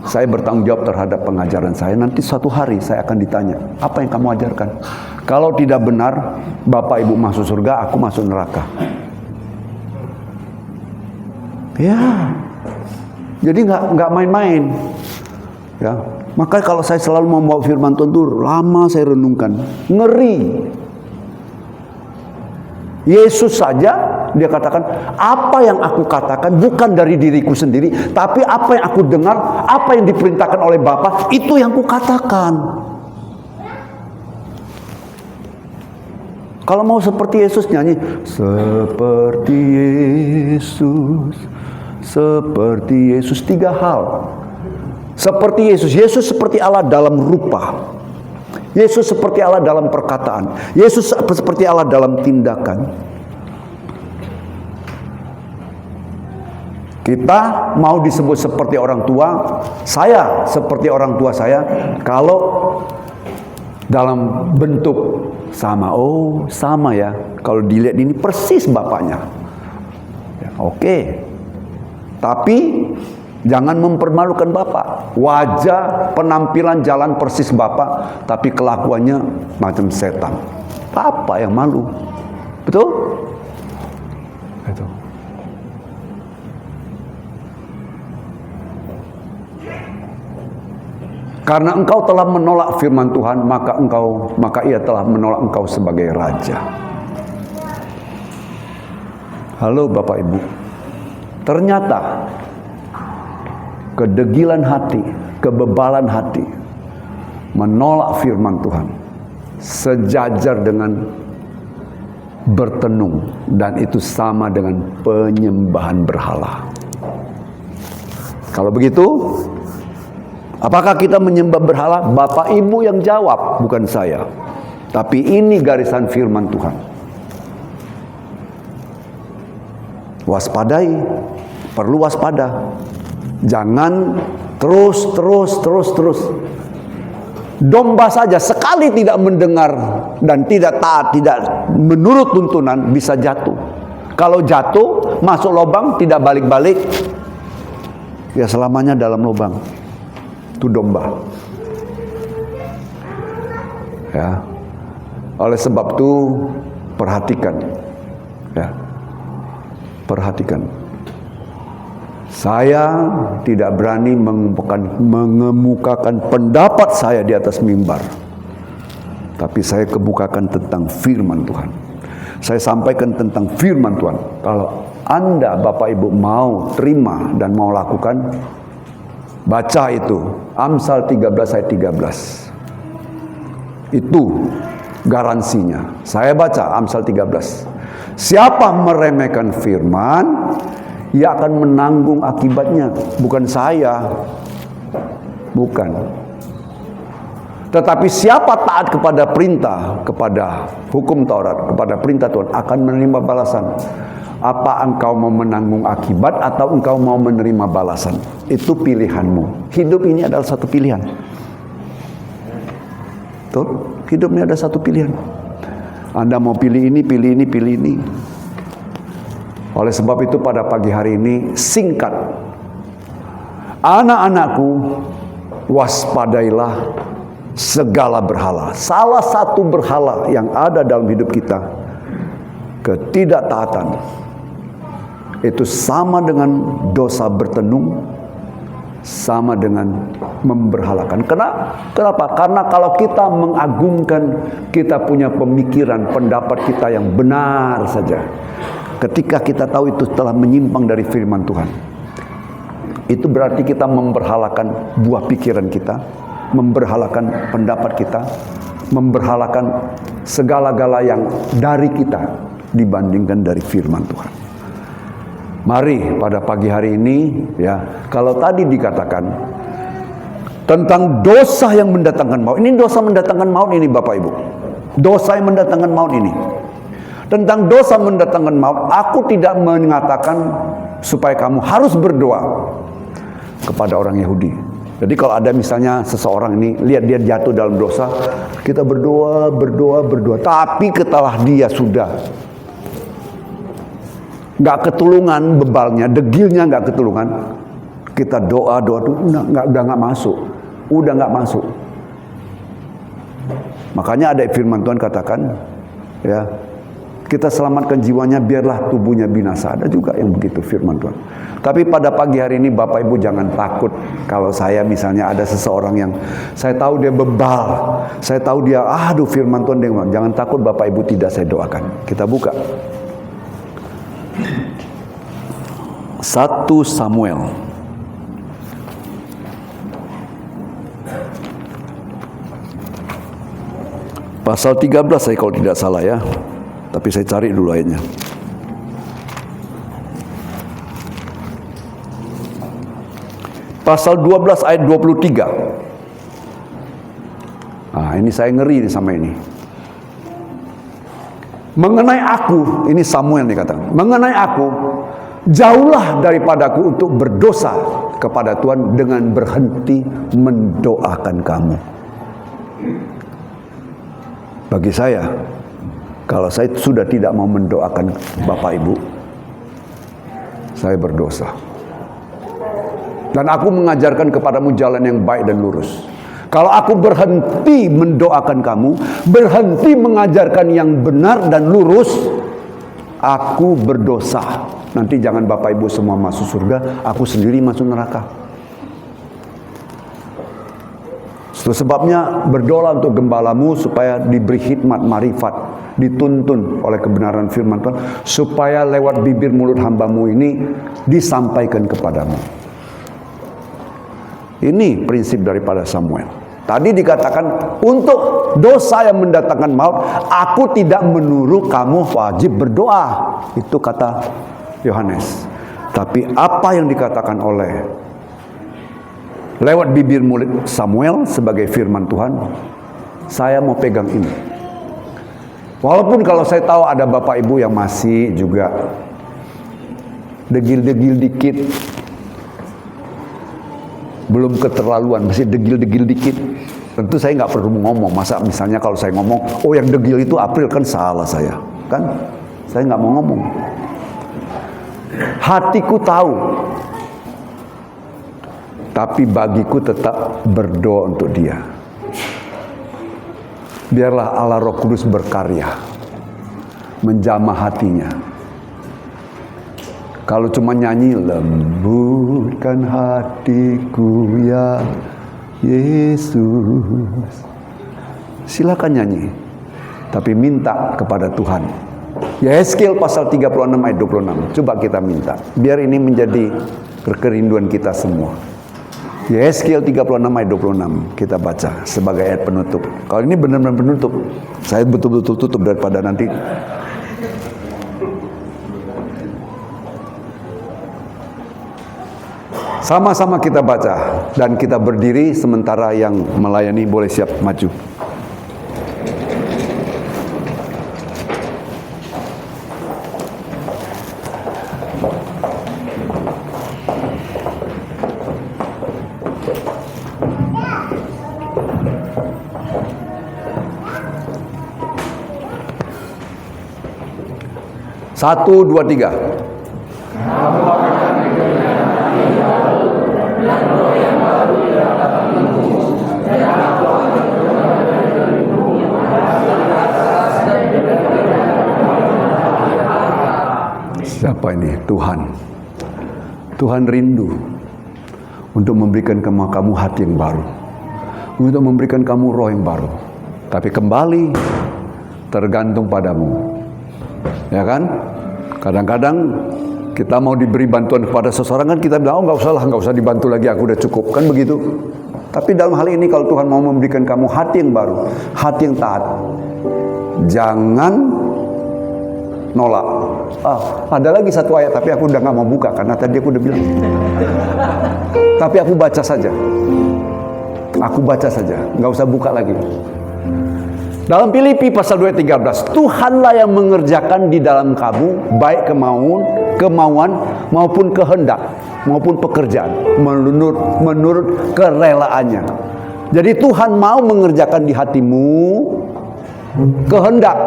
Speaker 1: saya bertanggung jawab terhadap pengajaran saya. Nanti suatu hari saya akan ditanya, apa yang kamu ajarkan? Kalau tidak benar, Bapak Ibu masuk surga, aku masuk neraka. Ya, jadi nggak main-main. Ya. Maka kalau saya selalu membawa firman Tuhan itu lama saya renungkan, ngeri. Yesus saja dia katakan, apa yang aku katakan bukan dari diriku sendiri, tapi apa yang aku dengar, apa yang diperintahkan oleh Bapa, itu yang aku katakan. Kalau mau seperti Yesus nyanyi, seperti Yesus, seperti Yesus, 3 hal. Seperti Yesus. Yesus seperti Allah dalam rupa. Yesus seperti Allah dalam perkataan. Yesus seperti Allah dalam tindakan. Kita mau disebut seperti orang tua. Saya seperti orang tua saya. Kalau dalam bentuk sama. Oh sama ya. Kalau dilihat ini persis bapaknya. Ya, oke. Tapi jangan mempermalukan Bapak. Wajah, penampilan, jalan persis Bapak, tapi kelakuannya macam setan. Apa yang malu? Betul? Betul. Karena engkau telah menolak firman Tuhan, maka ia telah menolak engkau sebagai raja. Halo Bapak Ibu. Ternyata kedegilan hati, kebebalan hati, menolak firman Tuhan, sejajar dengan bertenung, dan itu sama dengan penyembahan berhala. Kalau begitu, apakah kita menyembah berhala? Bapak Ibu yang jawab, bukan saya. Tapi ini garisan firman Tuhan. Waspadai, perlu waspada. Jangan terus. Domba saja sekali tidak mendengar dan tidak taat, tidak menurut tuntunan, bisa jatuh. Kalau jatuh, masuk lubang, tidak balik-balik, ya selamanya dalam lubang. Itu domba. Ya. Oleh sebab itu, perhatikan. Ya. Perhatikan. Saya tidak berani mengemukakan pendapat saya di atas mimbar. Tapi saya kemukakan tentang firman Tuhan. Saya sampaikan tentang firman Tuhan. Kalau Anda Bapak Ibu mau terima dan mau lakukan, baca itu Amsal 13 ayat 13. Itu garansinya. Saya baca Amsal 13. Siapa meremehkan firman, ia akan menanggung akibatnya. Bukan saya. Bukan. Tetapi siapa taat kepada perintah, kepada hukum Taurat, kepada perintah Tuhan, akan menerima balasan. Apa engkau mau menanggung akibat atau engkau mau menerima balasan? Itu pilihanmu. Hidup ini adalah satu pilihan. Tuh, hidup ini ada satu pilihan. Anda mau pilih ini, pilih ini, pilih ini. Oleh sebab itu pada pagi hari ini singkat. Anak-anakku, waspadailah segala berhala. Salah satu berhala yang ada dalam hidup kita, ketidaktaatan, itu sama dengan dosa bertenung, sama dengan memberhalakan. Kenapa? Karena kalau kita mengagungkan, kita punya pemikiran, pendapat kita yang benar saja, ketika kita tahu itu telah menyimpang dari firman Tuhan, itu berarti kita memberhalakan buah pikiran kita, memberhalakan pendapat kita, memberhalakan segala-gala yang dari kita dibandingkan dari firman Tuhan. Mari pada pagi hari ini, ya, kalau tadi dikatakan tentang dosa yang mendatangkan maut. Ini dosa mendatangkan maut ini Bapak Ibu. Dosa yang mendatangkan maut ini. Tentang dosa mendatangkan maut, aku tidak mengatakan supaya kamu harus berdoa kepada orang Yahudi. Jadi kalau ada misalnya seseorang ini, lihat dia jatuh dalam dosa, kita berdoa. Tapi setelah dia sudah nggak ketulungan bebalnya, degilnya nggak ketulungan, kita doa tuh udah nggak masuk. Makanya ada firman Tuhan katakan, ya, kita selamatkan jiwanya biarlah tubuhnya binasa. Ada juga yang begitu firman Tuhan. Tapi pada pagi hari ini Bapak Ibu jangan takut kalau saya misalnya ada seseorang yang saya tahu dia bebal, saya tahu dia firman Tuhan dia, jangan takut Bapak Ibu, tidak saya doakan. Kita buka 1 Samuel pasal 13 saya kalau tidak salah ya. Tapi saya cari dulu ayatnya. Pasal 12 ayat 23. Nah, ini saya ngeri sama ini. Mengenai aku, ini Samuel nih katakan, mengenai aku, jauhlah daripadaku untuk berdosa kepada Tuhan dengan berhenti mendoakan kamu. Bagi saya, kalau saya sudah tidak mau mendoakan Bapak Ibu, saya berdosa. Dan aku mengajarkan kepadamu jalan yang baik dan lurus. Kalau aku berhenti mendoakan kamu, berhenti mengajarkan yang benar dan lurus, aku berdosa. Nanti jangan Bapak Ibu semua masuk surga, aku sendiri masuk neraka. Itu sebabnya berdoa untuk gembalamu supaya diberi hikmat marifat, dituntun oleh kebenaran firman Tuhan, supaya lewat bibir mulut hambamu ini disampaikan kepadamu. Ini prinsip daripada Samuel. Tadi dikatakan untuk dosa yang mendatangkan maut, aku tidak menyuruh kamu wajib berdoa. Itu kata Yohanes. Tapi apa yang dikatakan oleh lewat bibir mulut Samuel sebagai firman Tuhan, saya mau pegang ini. Walaupun kalau saya tahu ada Bapak Ibu yang masih juga degil-degil dikit, belum keterlaluan, masih degil-degil dikit. Tentu saya nggak perlu ngomong. Masa misalnya kalau saya ngomong, oh yang degil itu April, kan salah saya. Kan saya nggak mau ngomong. Hatiku tahu, tapi bagiku tetap berdoa untuk dia. Biarlah Allah Roh Kudus berkarya, menjamah hatinya. Kalau cuma nyanyi, lembutkan hatiku ya Yesus, silakan nyanyi. Tapi minta kepada Tuhan Yehezkiel pasal 36 ayat 26. Coba kita minta, biar ini menjadi kerinduan kita semua. Yehezkiel 36 ayat 26 kita baca sebagai ayat penutup. Kalau ini benar-benar penutup, saya betul-betul tutup daripada nanti. Sama-sama kita baca dan kita berdiri sementara yang melayani boleh siap maju. Satu, dua, tiga. Siapa ini? Tuhan. Tuhan rindu untuk memberikan kamu hati yang baru, untuk memberikan kamu roh yang baru. Tapi kembali tergantung padamu. Ya kan? Kadang-kadang kita mau diberi bantuan kepada seseorang kan kita bilang, oh nggak usah dibantu lagi, aku udah cukup, kan begitu. Tapi dalam hal ini kalau Tuhan mau memberikan kamu hati yang baru, hati yang taat, jangan nolak. Ada lagi satu ayat tapi aku udah nggak mau buka karena tadi aku udah bilang. Tapi aku baca saja. Aku baca saja, nggak usah buka lagi. Dalam Filipi pasal 2 ayat 13, Tuhanlah yang mengerjakan di dalam kamu baik kemauan maupun kehendak maupun pekerjaan menurut kerelaannya. Jadi Tuhan mau mengerjakan di hatimu kehendak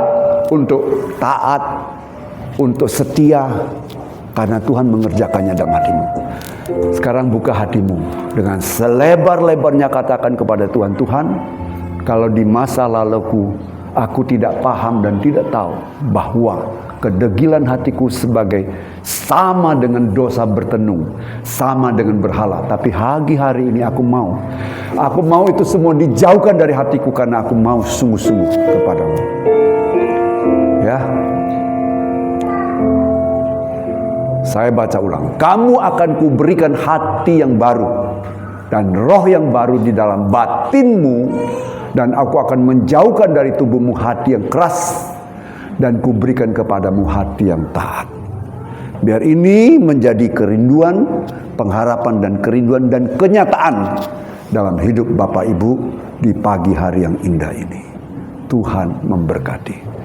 Speaker 1: untuk taat, untuk setia, karena Tuhan mengerjakannya dalam hatimu. Sekarang buka hatimu dengan selebar-lebarnya, katakan kepada Tuhan, Tuhan, kalau di masa laluku aku tidak paham dan tidak tahu bahwa kedegilan hatiku sebagai sama dengan dosa bertenung, sama dengan berhala. Tapi hari ini aku mau itu semua dijauhkan dari hatiku karena aku mau sungguh-sungguh kepadamu. Ya. Saya baca ulang. Kamu akan kuberikan hati yang baru dan roh yang baru di dalam batinmu, dan aku akan menjauhkan dari tubuhmu hati yang keras dan kuberikan kepadamu hati yang taat. Biar ini menjadi kerinduan, pengharapan dan kerinduan dan kenyataan dalam hidup Bapak Ibu di pagi hari yang indah ini. Tuhan memberkati.